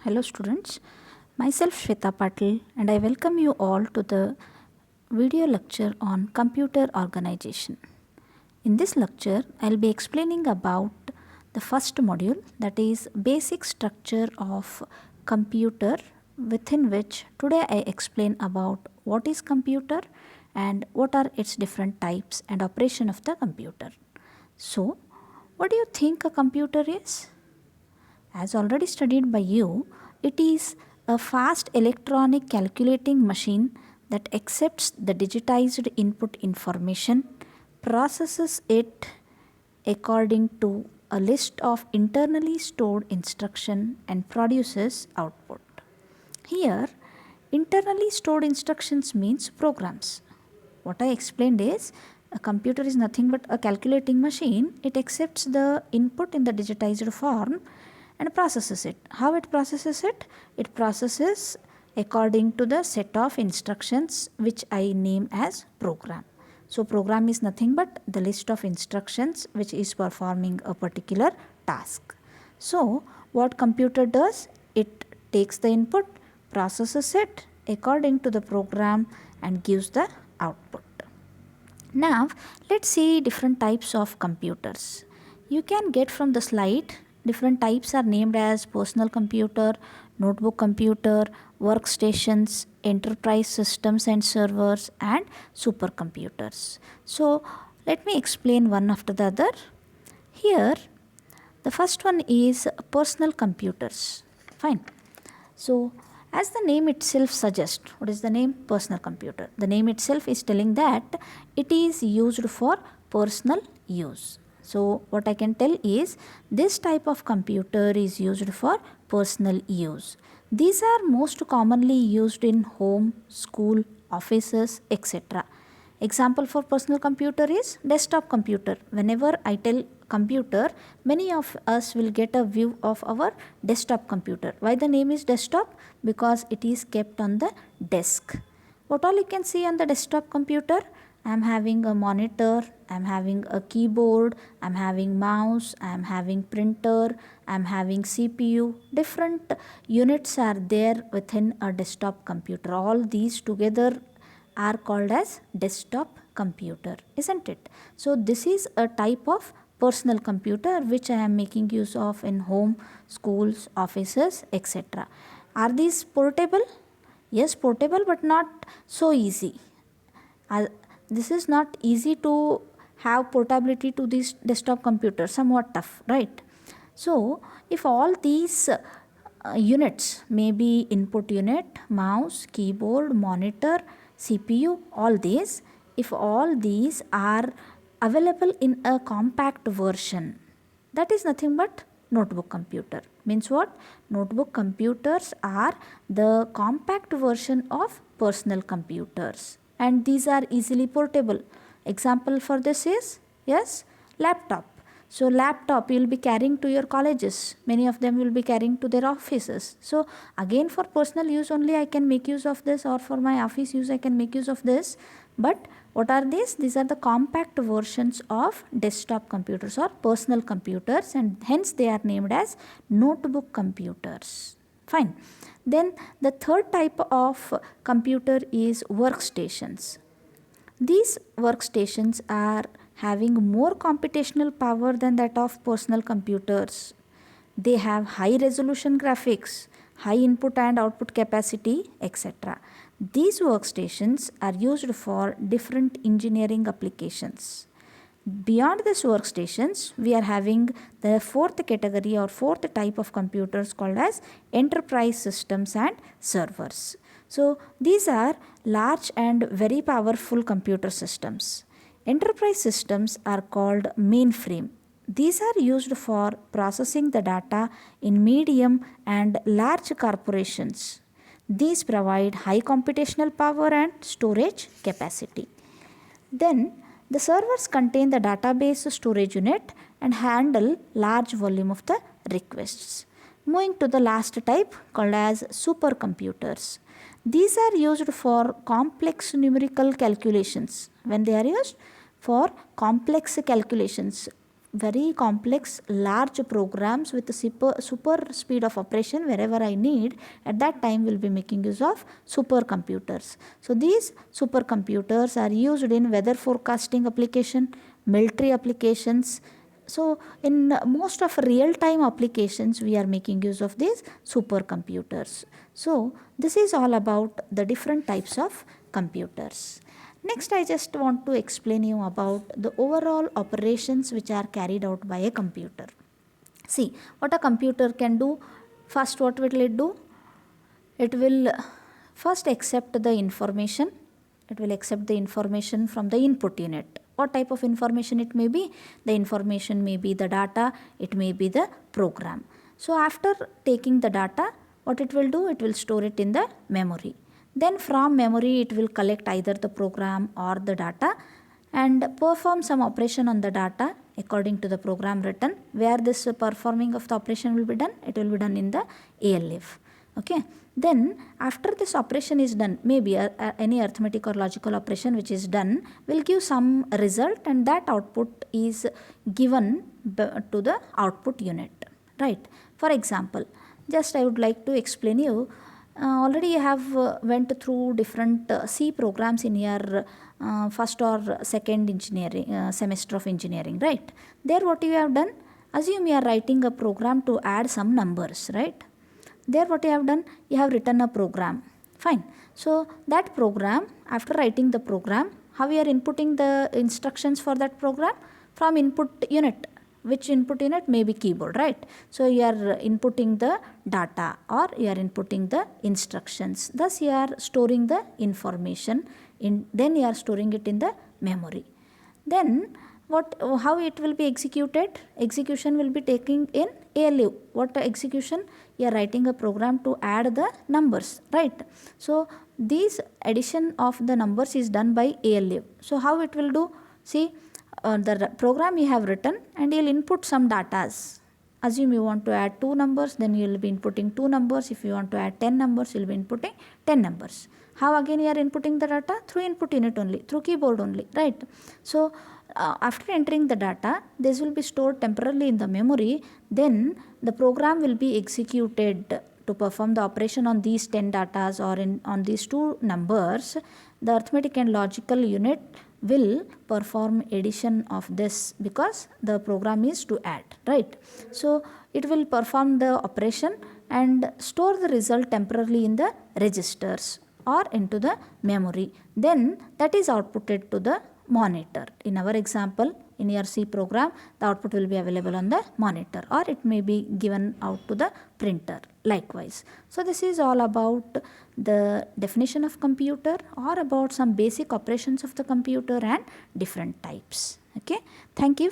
Hello students, myself Shweta Patil and I welcome you all to the video lecture on computer organization. In this lecture, I'll be explaining about the first module, that is basic structure of computer, within which today I explain about what is computer and what are its different types and operation of the computer. So, what do you think a computer is? As already studied by you, it is a fast electronic calculating machine that accepts the digitized input information, processes it according to a list of internally stored instruction and produces output. Here, internally stored instructions means programs. What I explained is a computer is nothing but a calculating machine. It accepts the input in the digitized form and processes it. How it processes it? It processes according to the set of instructions which I name as program. So program is nothing but the list of instructions which is performing a particular task. So what computer does? It takes the input, processes it according to the program and gives the output. Now let's see different types of computers. You can get from the slide different types are named as personal computer, notebook computer, workstations, enterprise systems and servers and supercomputers. So let me explain one after the other. Here the first one is personal computers. Fine. So as the name itself suggests, what is the name? Personal computer. The name itself is telling that it is used for personal use. So what I can tell is this type of computer is used for personal use. These are most commonly used in home, school, offices, etc. Example for personal computer is desktop computer. Whenever I tell computer, many of us will get a view of our desktop computer. Why the name is desktop? Because it is kept on the desk. What all you can see on the desktop computer? I am having a monitor, I am having a keyboard, I am having mouse, I am having printer, I am having CPU. Different units are there within a desktop computer. All these together are called as desktop computer, isn't it? So this is a type of personal computer which I am making use of in home, schools, offices, etc. Are these portable? Yes, portable, but not so easy. This is not easy to have portability to this desktop computer, somewhat tough, right? So if all these units, maybe input unit, mouse, keyboard, monitor, CPU, all these, if all these are available in a compact version, that is nothing but notebook computer. Means what? Notebook computers are the compact version of personal computers and these are easily portable. Example for this is, yes, laptop. So laptop you will be carrying to your colleges. Many of them will be carrying to their offices. So again for personal use only I can make use of this, or for my office use I can make use of this. But what are these? These are the compact versions of desktop computers or personal computers, and hence they are named as notebook computers. Fine. Then the third type of computer is workstations. These workstations are having more computational power than that of personal computers. They have high resolution graphics, high input and output capacity, etc. These workstations are used for different engineering applications. Beyond these workstations, we are having the fourth category or fourth type of computers called as enterprise systems and servers. So these are large and very powerful computer systems. Enterprise systems are called mainframe. These are used for processing the data in medium and large corporations. These provide high computational power and storage capacity. Then the servers contain the database storage unit and handle large volume of the requests. Moving to the last type called as supercomputers. These are used for complex numerical calculations. When they are used for complex calculations, very complex large programs with super speed of operation wherever I need, at that time we'll be making use of supercomputers. So these supercomputers are used in weather forecasting application, military applications. So in most of real time applications we are making use of these supercomputers. So this is all about the different types of computers. Next, I just want to explain you about the overall operations which are carried out by a computer. See, what a computer can do. First, what will it do? It will first accept the information. It will accept the information from the input unit. What type of information it may be? The information may be the data, it may be the program. So after taking the data, what it will do? It will store it in the memory. Then from memory it will collect either the program or the data and perform some operation on the data according to the program written. Where this performing of the operation will be done? It will be done in the ALF. Okay. Then after this operation is done, maybe any arithmetic or logical operation which is done will give some result, and that output is given to the output unit, right? For example, just I would like to explain you. Already you have went through different C programs in your first or second engineering semester of engineering, right? There what you have done? Assume you are writing a program to add some numbers, right? There what you have done? You have written a program. Fine. So that program, after writing the program, how you are inputting the instructions for that program? From input unit. Which input unit? May be keyboard, right? So you are inputting the data or you are inputting the instructions. Thus you are storing the information then you are storing it in the memory. Then how it will be executed? Execution will be taking in ALU. What execution? You are writing a program to add the numbers, right? So this addition of the numbers is done by ALU. So how it will do? See, the program you have written and you will input some datas. Assume you want to add 2 numbers, then you will be inputting 2 numbers. If you want to add 10 numbers, you will be inputting 10 numbers. How again you are inputting the data? Through input unit only, through keyboard only, right? So after entering the data, this will be stored temporarily in the memory. Then the program will be executed to perform the operation on these 10 datas or on these 2 numbers. The arithmetic and logical unit will perform addition of this because the program is to add, right? So it will perform the operation and store the result temporarily in the registers or into the memory. Then that is outputted to the monitor. In our example, in your C program, the output will be available on the monitor or it may be given out to the printer likewise. So this is all about the definition of computer or about some basic operations of the computer and different types. Okay. Thank you.